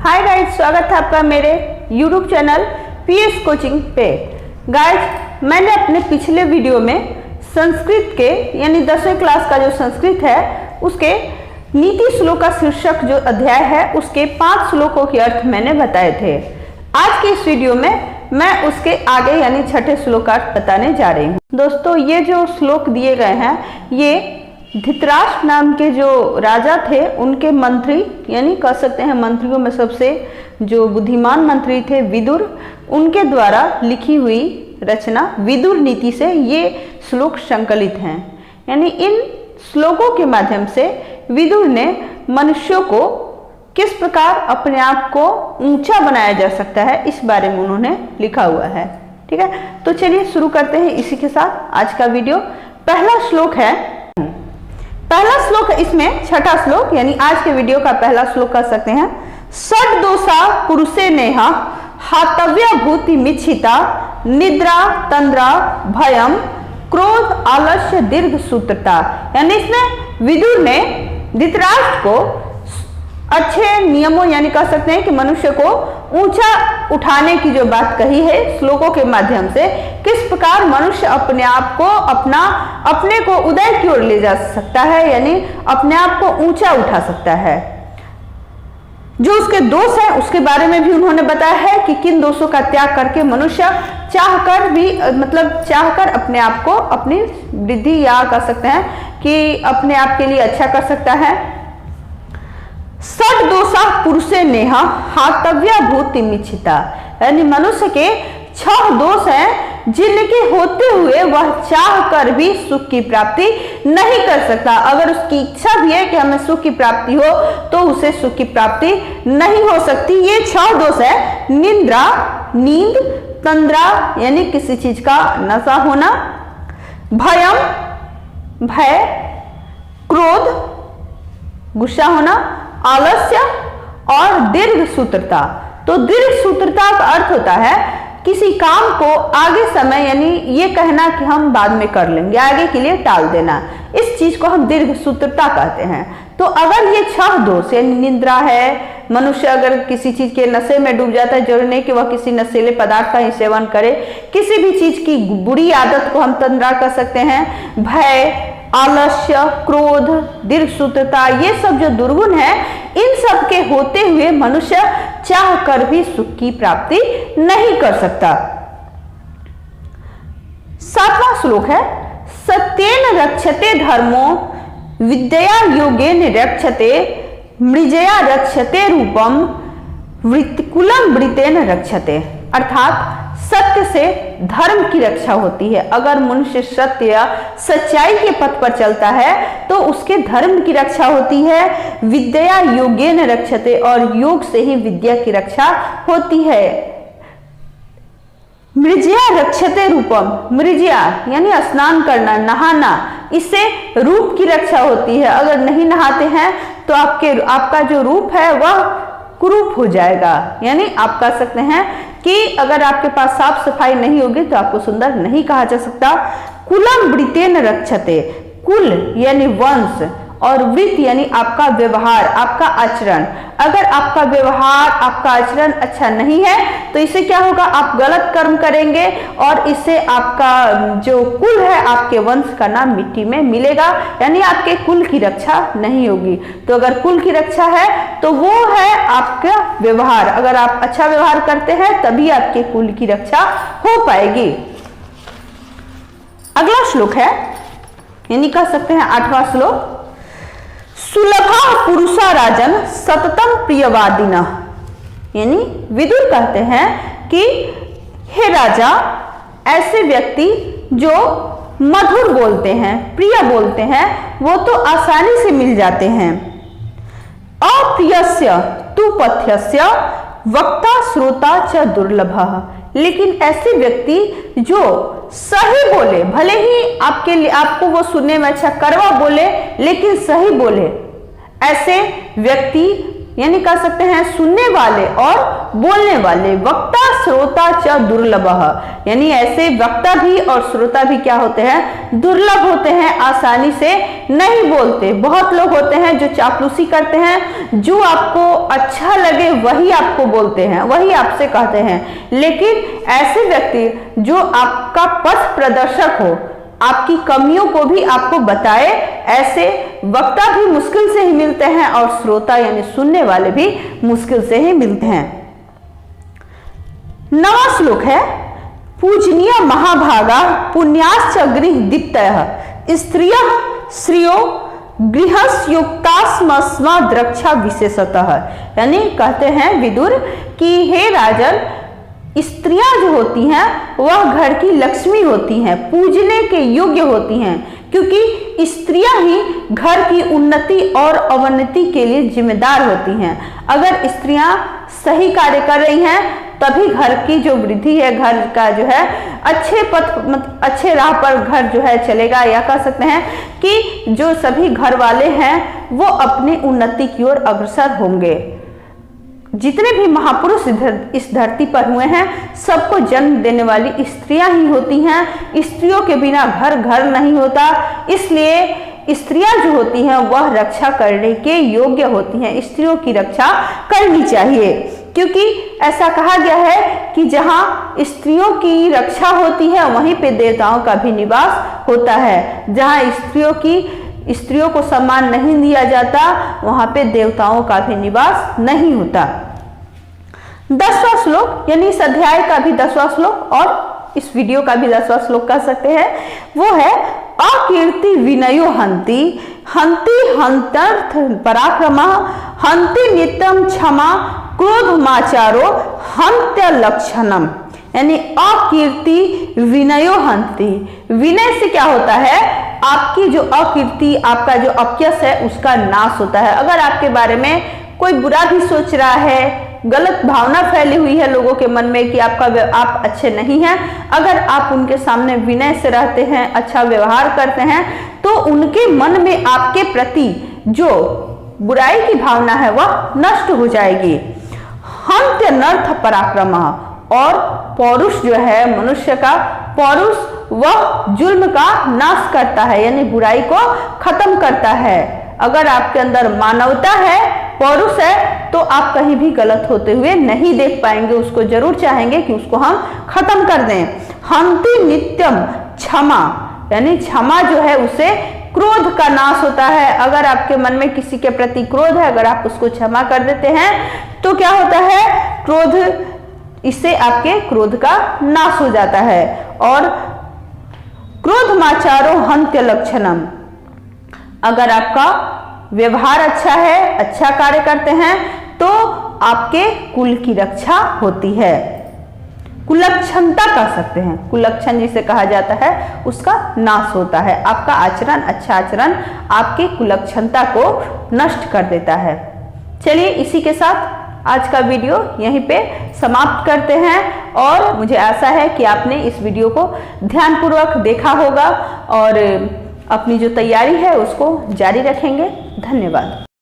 Hi guys, स्वागत है आपका मेरे YouTube चैनल पीएस कोचिंग पे। गाइज, मैंने अपने पिछले वीडियो में संस्कृत के यानी 10वीं क्लास का जो संस्कृत है उसके नीति श्लोक का शीर्षक जो अध्याय है उसके 5 श्लोकों के अर्थ मैंने बताए थे। आज के इस वीडियो में मैं उसके आगे यानी 6ठे श्लोक का अर्थ बताने जा रही हूँ। दोस्तों, ये जो श्लोक दिए गए हैं ये धृतराष्ट्र नाम के जो राजा थे उनके मंत्री यानी कह सकते हैं मंत्रियों में सबसे जो बुद्धिमान मंत्री थे विदुर, उनके द्वारा लिखी हुई रचना विदुर नीति से ये श्लोक संकलित हैं। यानी इन श्लोकों के माध्यम से विदुर ने मनुष्यों को किस प्रकार अपने आप को ऊंचा बनाया जा सकता है इस बारे में उन्होंने लिखा हुआ है। ठीक है, तो चलिए शुरू करते हैं इसी के साथ आज का वीडियो। पहला श्लोक है, इसमें 6ठा श्लोक यानी आज के वीडियो का पहला श्लोक कह सकते हैं। षड दोषा पुरुषे नेहा हातव्य भूति मिच्छिता निद्रा तंद्रा भयम क्रोध आलस्य दीर्घ सूत्रता। यानी इसमें विदुर ने धृतराष्ट्र को अच्छे नियमों यानी कह सकते हैं कि मनुष्य को ऊंचा उठाने की जो बात कही है श्लोकों के माध्यम से, किस प्रकार मनुष्य अपने आप को अपने को उदय की ओर ले जा सकता है यानी अपने आप को ऊंचा उठा सकता है। जो उसके दोष है उसके बारे में भी उन्होंने बताया है कि किन दोषों का त्याग करके मनुष्य चाहकर अपने आप को अपनी वृद्धि या कह सकते हैं कि अपने आप के लिए अच्छा कर सकता है। षड दोषा पुरुषे नेहा हातव्य भूति मिच्छिता। यानी मनुष्य के 6 दोष हैं जिनके होते हुए वह चाह कर भी सुख की प्राप्ति नहीं कर सकता। अगर उसकी इच्छा भी है कि हमें सुख की प्राप्ति हो तो उसे सुख की प्राप्ति नहीं हो सकती। ये 6 दोष है निद्रा, नींद, तंद्रा यानी किसी चीज का नशा होना, भयम भय, क्रोध गुस्सा होना, आलस्य और दीर्घ सूत्रता। तो दीर्घ सूत्रता का अर्थ होता है किसी काम को आगे समय यानी ये कहना कि हम बाद में कर लेंगे, आगे के लिए टाल देना, इस चीज को हम दीर्घ सूत्रता कहते हैं। तो अगर ये 6 दोष यानी निद्रा है, मनुष्य अगर किसी चीज के नशे में डूब जाता है, जरूरी नहीं कि वह किसी नशीले पदार्थ का ही सेवन करे, किसी भी चीज की बुरी आदत को हम तंद्रा कर सकते हैं। भय, आलस्य, क्रोध, दीर्घ सूत्रता, ये सब जो दुर्गुण है इन सब के होते हुए मनुष्य चाह कर भी सुख की प्राप्ति नहीं कर सकता। 7वां श्लोक है, सत्येन रक्षते धर्मो विद्या योगेन रक्षते मृजया रक्षते रूपम वृत्तिकुलम वृतेन रक्षते। अर्थात सत्य से धर्म की रक्षा होती है। अगर मनुष्य सत्य या सच्चाई के पथ पर चलता है तो उसके धर्म की रक्षा होती है। विद्या योगेन रक्षते, और योग से ही विद्या की रक्षा होती है। मृजया रक्षते रूपम, मृजया यानी स्नान करना, नहाना, इससे रूप की रक्षा होती है। अगर नहीं नहाते हैं तो आपका जो रूप है वह कुरूप हो जाएगा। यानी आप कह सकते हैं कि अगर आपके पास साफ सफाई नहीं होगी तो आपको सुंदर नहीं कहा जा सकता। कुलम वृतेन रक्षते, कुल यानी वंश और वृत्त यानी आपका व्यवहार, आपका आचरण। अगर आपका व्यवहार, आपका आचरण अच्छा नहीं है तो इससे क्या होगा, आप गलत कर्म करेंगे और इससे आपका जो कुल है, आपके वंश का नाम मिट्टी में मिलेगा, यानी आपके कुल की रक्षा नहीं होगी। तो अगर कुल की रक्षा है तो वो है आपका व्यवहार। अगर आप अच्छा व्यवहार करते हैं तभी आपके कुल की रक्षा हो पाएगी। अगला श्लोक है यानी कह सकते हैं 8वां श्लोक, सुलभा पुरुषा राजन सततम प्रियवादिना। यानी विदुर कहते हैं कि हे राजा, ऐसे व्यक्ति जो मधुर बोलते हैं, प्रिय बोलते हैं, वो तो आसानी से मिल जाते हैं। अप्रियस्य तु पथ्यस्य वक्ता श्रोता च दुर्लभः। लेकिन ऐसे व्यक्ति जो सही बोले, भले ही आपके लिए आपको वो सुनने में अच्छा कड़वा बोले लेकिन सही बोले, ऐसे व्यक्ति यानी कह सकते हैं सुनने वाले और बोलने वाले, वक्ता श्रोता च दुर्लभः, यानी ऐसे वक्ता भी और श्रोता भी क्या होते हैं, दुर्लभ होते हैं, आसानी से नहीं बोलते। बहुत लोग होते हैं जो चापलूसी करते हैं, जो आपको अच्छा लगे वही आपको बोलते हैं, वही आपसे कहते हैं, लेकिन ऐसे व्यक्ति जो आपका पथ प्रदर्शक हो, आपकी कमियों को भी आपको बताए, ऐसे वक्ता भी मुश्किल से ही मिलते हैं और श्रोता यानी सुनने वाले भी मुश्किल से ही मिलते हैं। 9वां श्लोक है, पूजनीय महाभागा पुण्याश्च गृह दीप्तयः स्त्रियः श्रियो गृहस्युक्तास्मस्मा द्रक्षा विशेषतः, यानी कहते हैं विदुर कि हे राजन, स्त्रियां जो होती हैं वह घर की लक्ष्मी होती हैं, पूजने के योग्य होती हैं, क्योंकि स्त्रियां ही घर की उन्नति और अवनति के लिए जिम्मेदार होती हैं। अगर स्त्रियां सही कार्य कर रही हैं तभी घर की जो वृद्धि है, घर का जो है अच्छे पथ अच्छे राह पर घर जो है चलेगा, या कह सकते हैं कि जो सभी घर वाले हैं वो अपनी उन्नति की ओर अग्रसर होंगे। जितने भी महापुरुष इस धरती पर हुए हैं सबको जन्म देने वाली स्त्रियां ही होती हैं। स्त्रियों के बिना घर नहीं होता, इसलिए स्त्रियां जो होती हैं वह रक्षा करने के योग्य होती हैं। स्त्रियों की रक्षा करनी चाहिए, क्योंकि ऐसा कहा गया है कि जहां स्त्रियों की रक्षा होती है वहीं पे देवताओं का भी निवास होता है। जहां स्त्रियों को सम्मान नहीं दिया जाता वहां पे देवताओं का भी निवास नहीं होता। 10वां श्लोक, यानी इस अध्याय का भी 10वां श्लोक और इस वीडियो का भी 10वां श्लोक कह सकते हैं, वो है अकीर्ति विनयो हंति हंति हंतर्थ पराक्रम हंति नित्यम क्षमा क्रोधमाचारो हंत्य लक्षणम, यानी अकीर्ति विनयो हंति। विनय से क्या होता है, आपकी जो अकीर्ति, आपका जो अपयश है उसका नाश होता है। अगर आपके बारे में कोई बुरा भी सोच रहा है, गलत भावना फैली हुई है लोगों के मन में कि आप अच्छे नहीं हैं, अगर आप उनके सामने विनय से रहते हैं, अच्छा व्यवहार करते हैं, तो उनके मन में आपके प्रति जो बुराई की भावना है वह नष्ट हो जाएगी। हंत्य नर्थ पराक्रम, और पौरुष जो है मनुष्य का पौरुष वह जुल्म का नाश करता है, यानी बुराई को खत्म करता है। अगर आपके अंदर मानवता है, पौरुष है, तो आप कहीं भी गलत होते हुए नहीं देख पाएंगे, उसको जरूर चाहेंगे कि उसको हम खत्म कर दें। हंति नित्यम क्षमा, यानी क्षमा जो है उसे क्रोध का नाश होता है। अगर आपके मन में किसी के प्रति क्रोध है, अगर आप उसको क्षमा कर देते हैं तो क्या होता है, क्रोध, इससे आपके क्रोध का नाश हो जाता है। और क्रोधमाचारो हंत्य लक्षणम, अगर आपका व्यवहार अच्छा है, अच्छा कार्य करते हैं, तो आपके कुल की रक्षा होती है। कुलक्षणता कह सकते हैं, कुलक्षण जिसे कहा जाता है उसका नाश होता है। आपका आचरण, अच्छा आचरण आपके कुलक्षणता को नष्ट कर देता है। चलिए इसी के साथ आज का वीडियो यहीं पे समाप्त करते हैं, और मुझे आशा है कि आपने इस वीडियो को ध्यानपूर्वक देखा होगा और अपनी जो तैयारी है उसको जारी रखेंगे। धन्यवाद।